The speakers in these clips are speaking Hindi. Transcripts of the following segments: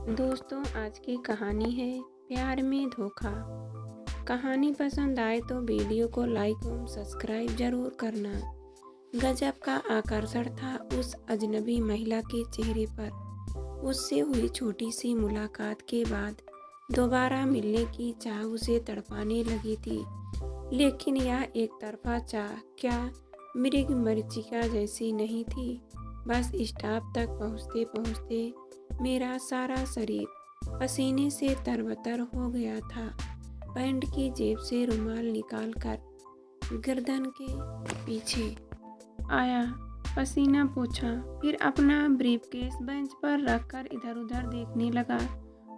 दोस्तों, आज की कहानी है प्यार में धोखा। कहानी पसंद आए तो वीडियो को लाइक और सब्सक्राइब जरूर करना। गजब का आकर्षण था उस अजनबी महिला के चेहरे पर। उससे हुई छोटी सी मुलाकात के बाद दोबारा मिलने की चाह उसे तड़पाने लगी थी। लेकिन यह एक तरफा चाह क्या मृग मरीचिका जैसी नहीं थी। बस स्टॉप तक पहुँचते पहुँचते मेरा सारा शरीर पसीने से तरबतर हो गया था। पैंट की जेब से रुमाल निकालकर गर्दन के पीछे आया, पसीना पोंछा, फिर अपना ब्रीफकेस बेंच पर रखकर इधर उधर देखने लगा।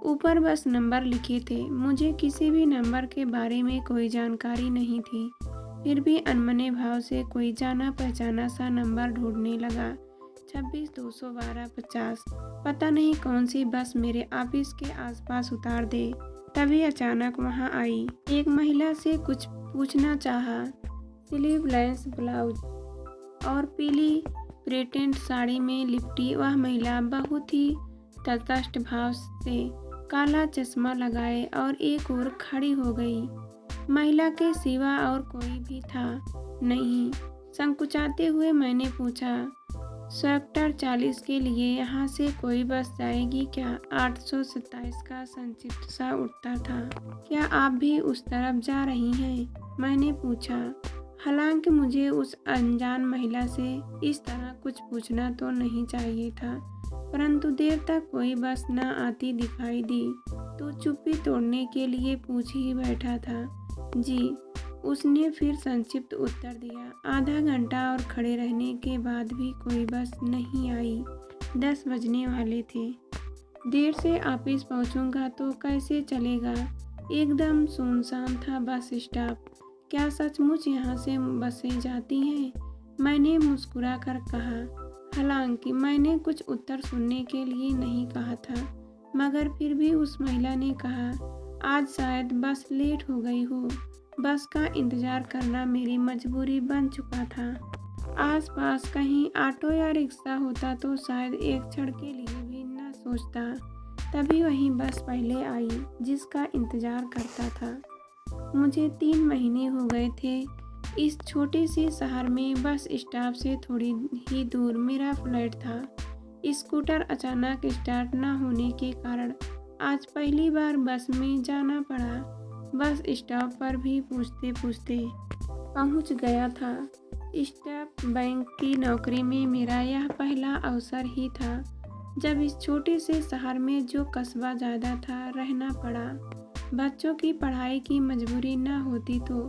ऊपर बस नंबर लिखे थे। मुझे किसी भी नंबर के बारे में कोई जानकारी नहीं थी, फिर भी अनमने भाव से कोई जाना पहचाना सा नंबर ढूंढने लगा। 26-212-50। पता नहीं कौन सी बस मेरे ऑफिस के आसपास उतार दे। तभी अचानक वहां आई एक महिला से कुछ पूछना चाहा। स्लीवलेस ब्लाउज और पीली प्रिंटेड साड़ी में लिपटी वह महिला बहुत ही तटस्थ भाव से काला चश्मा लगाए और एक ओर खड़ी हो गई। महिला के सिवा और कोई भी था नहीं। संकुचाते हुए मैंने पूछा, सेक्टर 40 के लिए यहाँ से कोई बस जाएगी क्या? 827 का संक्षिप्त सा उत्तर था। क्या आप भी उस तरफ जा रही हैं? मैंने पूछा। हालांकि मुझे उस अनजान महिला से इस तरह कुछ पूछना तो नहीं चाहिए था, परंतु देर तक कोई बस न आती दिखाई दी तो चुप्पी तोड़ने के लिए पूछ ही बैठा था। जी, उसने फिर संक्षिप्त उत्तर दिया। आधा घंटा और खड़े रहने के बाद भी कोई बस नहीं आई। 10 बजने वाले थे। देर से ऑफिस पहुंचूंगा तो कैसे चलेगा? एकदम सुनसान था बस स्टॉप। क्या सचमुच यहाँ से बसें जाती हैं? मैंने मुस्कुरा कर कहा। हालांकि मैंने कुछ उत्तर सुनने के लिए नहीं कहा था, मगर फिर भी उस महिला ने कहा, आज शायद बस लेट हो गई हो। बस का इंतजार करना मेरी मजबूरी बन चुका था। आसपास कहीं ऑटो या रिक्शा होता तो शायद एक क्षण के लिए भी न सोचता। तभी वही बस पहले आई जिसका इंतजार करता था। मुझे 3 महीने हो गए थे इस छोटे से शहर में। बस स्टॉप से थोड़ी ही दूर मेरा फ्लैट था। स्कूटर अचानक स्टार्ट न होने के कारण आज पहली बार बस में जाना पड़ा। बस स्टॉप पर भी पूछते पूछते पहुंच गया था। स्टेट बैंक की नौकरी में मेरा यह पहला अवसर ही था जब इस छोटे से शहर में जो कस्बा ज़्यादा था रहना पड़ा। बच्चों की पढ़ाई की मजबूरी न होती तो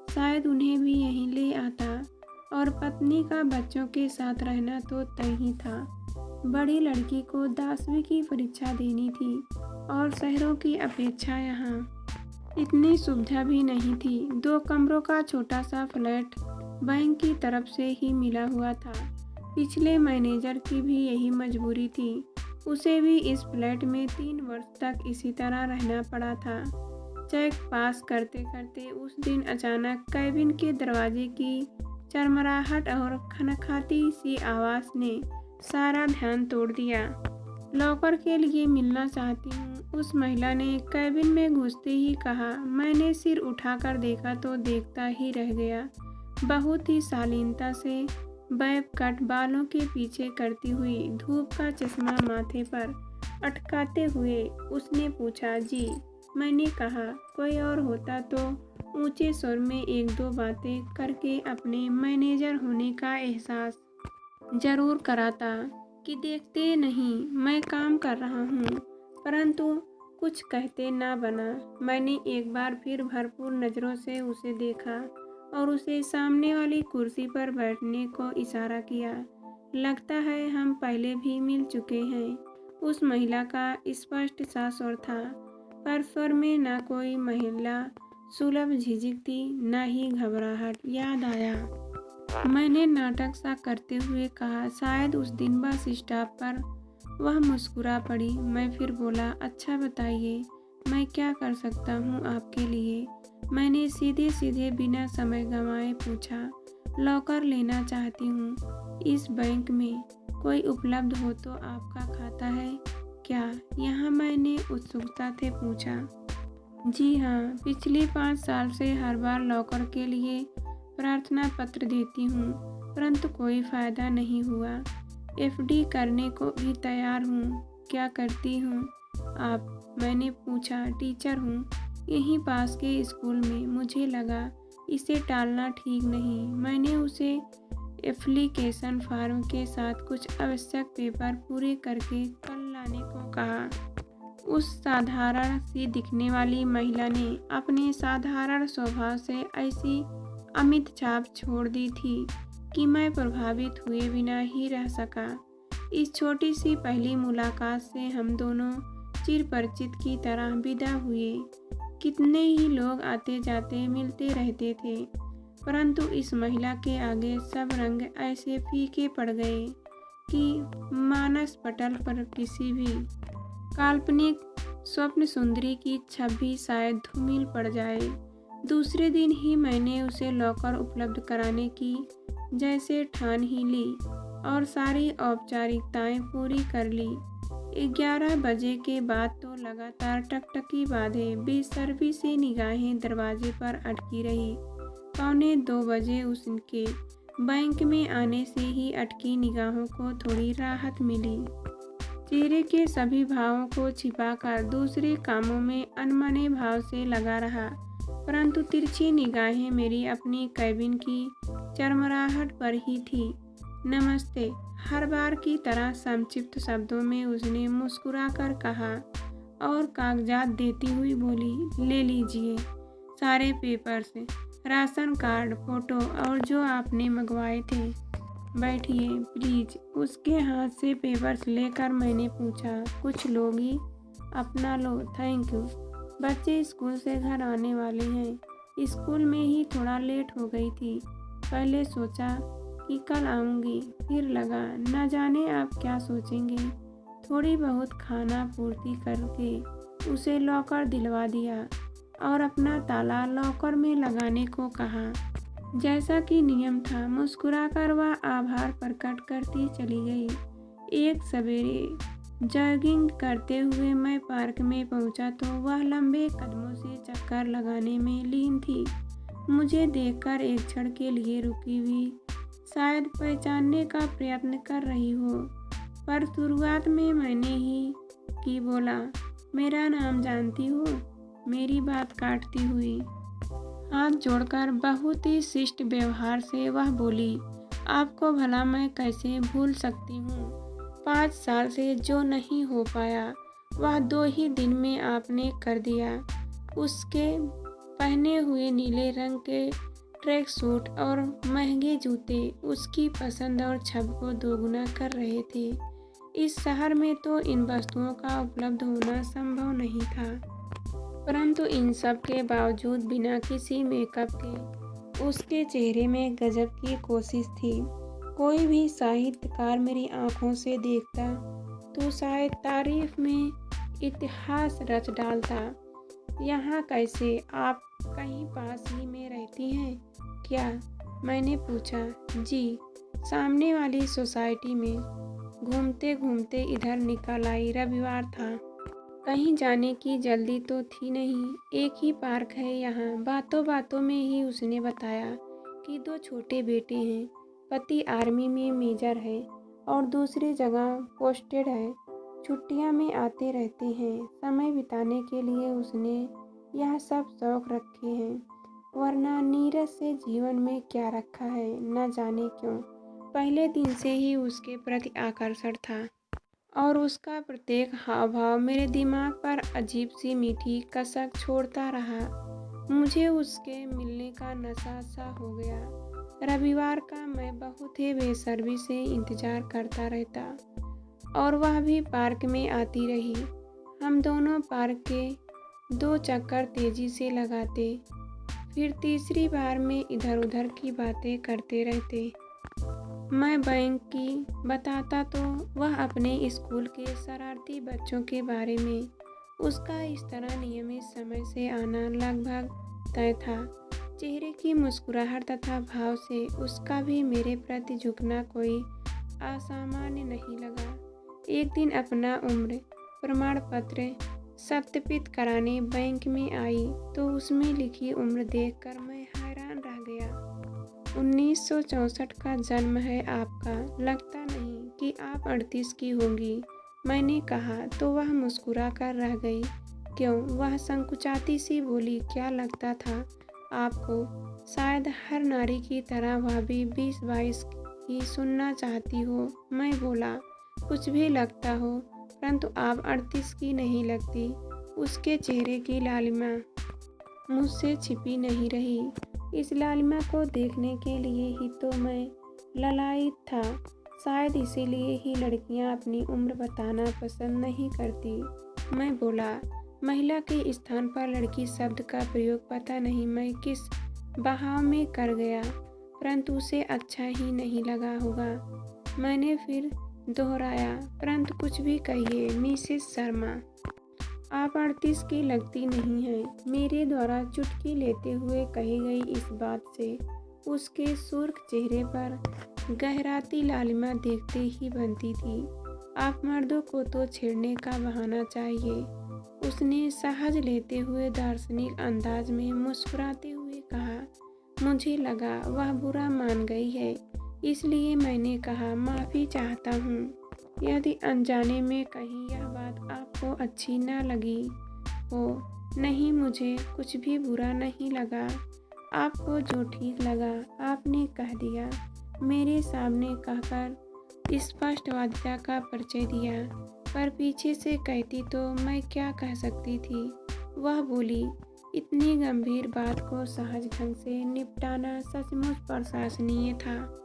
शायद उन्हें भी यहीं ले आता, और पत्नी का बच्चों के साथ रहना तो तय ही था। बड़ी लड़की को 10वीं की परीक्षा देनी थी और शहरों की अपेक्षा यहाँ इतनी सुविधा भी नहीं थी। 2 कमरों का छोटा सा फ्लैट बैंक की तरफ से ही मिला हुआ था। पिछले मैनेजर की भी यही मजबूरी थी। उसे भी इस फ्लैट में 3 वर्ष तक इसी तरह रहना पड़ा था। चेक पास करते करते उस दिन अचानक कैबिन के दरवाजे की चरमराहट और खनखाती सी आवाज़ ने सारा ध्यान तोड़ दिया। लॉकर के लिए मिलना चाहती हूँ, उस महिला ने कैबिन में घुसते ही कहा। मैंने सिर उठाकर देखा तो देखता ही रह गया। बहुत ही शालीनता से बैब कट बालों के पीछे करती हुई, धूप का चश्मा माथे पर अटकाते हुए उसने पूछा, जी? मैंने कहा। कोई और होता तो ऊंचे स्वर में 1-2 बातें करके अपने मैनेजर होने का एहसास जरूर कराता कि देखते नहीं मैं काम कर रहा हूँ, परंतु कुछ कहते ना बना। मैंने एक बार फिर भरपूर नज़रों से उसे देखा और उसे सामने वाली कुर्सी पर बैठने को इशारा किया। लगता है हम पहले भी मिल चुके हैं, उस महिला का स्पष्ट सा स्वर था, पर स्वर में न कोई महिला सुलभ झिझक थी, न ही घबराहट। याद आया, मैंने नाटक सा करते हुए कहा। शायद उस दिन बस स्टॉप पर वह मुस्कुरा पड़ी। मैं फिर बोला, अच्छा बताइए, मैं क्या कर सकता हूँ आपके लिए? मैंने सीधे सीधे बिना समय गंवाए पूछा। लॉकर लेना चाहती हूँ इस बैंक में। कोई उपलब्ध हो तो आपका खाता है? क्या? यहाँ मैंने उत्सुकता से पूछा। जी हाँ, पिछले 5 साल से हर बार लॉकर के लिए प्रार्थना पत्र देती हूँ, परंतु कोई फायदा नहीं हुआ। एफडी करने को भी तैयार हूँ। क्या करती हूँ आप? मैंने पूछा। टीचर हूँ, यहीं पास के स्कूल में। मुझे लगा इसे टालना ठीक नहीं। मैंने उसे एप्लीकेशन फॉर्म के साथ कुछ आवश्यक पेपर पूरे करके कल लाने को कहा। उस साधारण सी दिखने वाली महिला ने अपने साधारण स्वभाव से ऐसी अमिट छाप छोड़ दी थी कि मैं प्रभावित हुए बिना ही रह सका। इस छोटी सी पहली मुलाकात से हम दोनों चिर परिचित की तरह विदा हुए। कितने ही लोग आते जाते मिलते रहते थे, परंतु इस महिला के आगे सब रंग ऐसे फीके पड़ गए कि मानस पटल पर किसी भी काल्पनिक स्वप्न सुंदरी की छवि शायद धूमिल पड़ जाए। दूसरे दिन ही मैंने उसे लॉकर उपलब्ध कराने की जैसे ठान ही ली और सारी औपचारिकताएं पूरी कर ली। 11 बजे के बाद तो लगातार टकटकी बांधे बेसब्री से निगाहें दरवाजे पर अटकी रही। 1:45 बजे उसके बैंक में आने से ही अटकी निगाहों को थोड़ी राहत मिली। चेहरे के सभी भावों को छिपाकर दूसरे कामों में अनमने भाव से लगा रहा, परंतु तिरछी निगाहें मेरी अपनी कैबिन की चरमराहट पर ही थी। नमस्ते, हर बार की तरह संक्षिप्त शब्दों में उसने मुस्कुराकर कहा और कागजात देती हुई बोली, ले लीजिए सारे पेपर्स, राशन कार्ड, फोटो और जो आपने मंगवाए थे। बैठिए प्लीज। उसके हाथ से पेपर्स लेकर मैंने पूछा, कुछ लोगी? अपना लो, थैंक यू। बच्चे स्कूल से घर आने वाले हैं। स्कूल में ही थोड़ा लेट हो गई थी। पहले सोचा कि कल आऊँगी, फिर लगा न जाने आप क्या सोचेंगे। थोड़ी बहुत खाना पूर्ति करके उसे लॉकर दिलवा दिया और अपना ताला लॉकर में लगाने को कहा। जैसा कि नियम था, मुस्कुराकर वह आभार प्रकट करती चली गई। एक सवेरे जॉगिंग करते हुए मैं पार्क में पहुंचा तो वह लंबे कदमों से चक्कर लगाने में लीन थी। मुझे देखकर एक क्षण के लिए रुकी हुई, शायद पहचानने का प्रयत्न कर रही हो, पर शुरुआत में मैंने ही की बोला, मेरा नाम जानती हो? मेरी बात काटती हुई हाथ जोड़कर बहुत ही शिष्ट व्यवहार से वह बोली, आपको भला मैं कैसे भूल सकती हूँ। 5 साल से जो नहीं हो पाया वह 2 ही दिन में आपने कर दिया। उसके पहने हुए नीले रंग के ट्रैक सूट और महंगे जूते उसकी पसंद और छब को दोगुना कर रहे थे। इस शहर में तो इन वस्तुओं का उपलब्ध होना संभव नहीं था, परंतु इन सब के बावजूद बिना किसी मेकअप के उसके चेहरे में गजब की कोशिश थी। कोई भी साहित्यकार मेरी आंखों से देखता तो शायद तारीफ में इतिहास रच डालता। यहाँ कैसे? आप कहीं पास ही में रहती हैं क्या? मैंने पूछा। जी, सामने वाली सोसाइटी में। घूमते घूमते इधर निकल आई। रविवार था, कहीं जाने की जल्दी तो थी नहीं। एक ही पार्क है यहाँ। बातों बातों में ही उसने बताया कि 2 छोटे बेटे हैं। पति आर्मी में मेजर है और दूसरी जगह पोस्टेड है। छुट्टियाँ में आते रहते हैं। समय बिताने के लिए उसने यह सब शौक रखे हैं, वरना नीरज से जीवन में क्या रखा है न जाने क्यों। पहले दिन से ही उसके प्रति आकर्षण था और उसका प्रत्येक हाव भाव मेरे दिमाग पर अजीब सी मीठी कसक छोड़ता रहा। मुझे उसके मिलने का नशा सा हो गया। रविवार का मैं बहुत ही बेसब्री से इंतजार करता रहता और वह भी पार्क में आती रही। हम दोनों पार्क के 2 चक्कर तेजी से लगाते, फिर तीसरी बार में इधर उधर की बातें करते रहते। मैं बैंक की बताता तो वह अपने स्कूल के शरारती बच्चों के बारे में। उसका इस तरह नियमित समय से आना लगभग तय था। चेहरे की मुस्कुराहट तथा भाव से उसका भी मेरे प्रति झुकना कोई असामान्य नहीं लगा। एक दिन अपना उम्र प्रमाण पत्र सत्यापित कराने बैंक में आई तो उसमें लिखी उम्र देखकर मैं हैरान रह गया। 1964 का जन्म है आपका, लगता नहीं कि आप 38 की होंगी। मैंने कहा तो वह मुस्कुरा कर रह गई। क्यों? वह संकुचाती सी बोली। क्या लगता था आपको? शायद हर नारी की तरह वह भी 20-22 ही सुनना चाहती हो। मैं बोला, कुछ भी लगता हो, परंतु आप 38 की नहीं लगती। उसके चेहरे की लालिमा मुझसे छिपी नहीं रही। इस लालिमा को देखने के लिए ही तो मैं ललायित था। शायद इसीलिए ही लड़कियां अपनी उम्र बताना पसंद नहीं करती। मैं बोला, महिला के स्थान पर लड़की शब्द का प्रयोग पता नहीं मैं किस बहाव में कर गया, परंतु उसे अच्छा ही नहीं लगा होगा। मैंने फिर दोहराया, परंतु कुछ भी कहिए मिसेस शर्मा, आप 38 की लगती नहीं हैं। मेरे द्वारा चुटकी लेते हुए कही गई इस बात से उसके सुर्ख चेहरे पर गहराती लालिमा देखते ही बनती थी। आप मर्दों को तो छेड़ने का बहाना चाहिए, उसने सहज लेते हुए दार्शनिक अंदाज में मुस्कुराते हुए कहा। मुझे लगा वह बुरा मान गई है, इसलिए मैंने कहा, माफ़ी चाहता हूँ यदि अनजाने में कहीं यह बात आपको अच्छी न लगी हो। नहीं, मुझे कुछ भी बुरा नहीं लगा। आपको जो ठीक लगा आपने कह दिया, मेरे सामने कहकर स्पष्टवादिता का परिचय दिया, पर पीछे से कहती तो मैं क्या कह सकती थी। वह बोली, इतनी गंभीर बात को सहज ढंग से निपटाना सचमुच प्रशंसनीय था।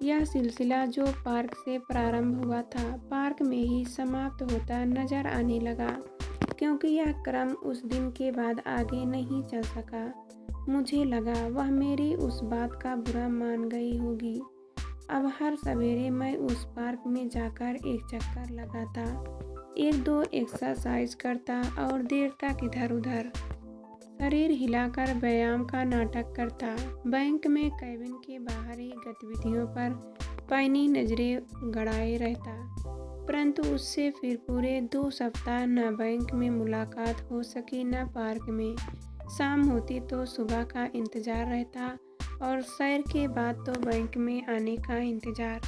यह सिलसिला जो पार्क से प्रारंभ हुआ था, पार्क में ही समाप्त होता नजर आने लगा, क्योंकि यह क्रम उस दिन के बाद आगे नहीं चल सका। मुझे लगा वह मेरी उस बात का बुरा मान गई होगी। अब हर सवेरे मैं उस पार्क में जाकर एक चक्कर लगाता, 1-2 एक्सरसाइज करता और देर तक इधर उधर शरीर हिलाकर व्यायाम का नाटक करता। बैंक में कैबिन के बाहरी गतिविधियों पर पैनी नजरें गड़ाए रहता, परंतु उससे फिर पूरे 2 सप्ताह न बैंक में मुलाकात हो सकी न पार्क में। शाम होती तो सुबह का इंतजार रहता और सैर के बाद तो बैंक में आने का इंतजार।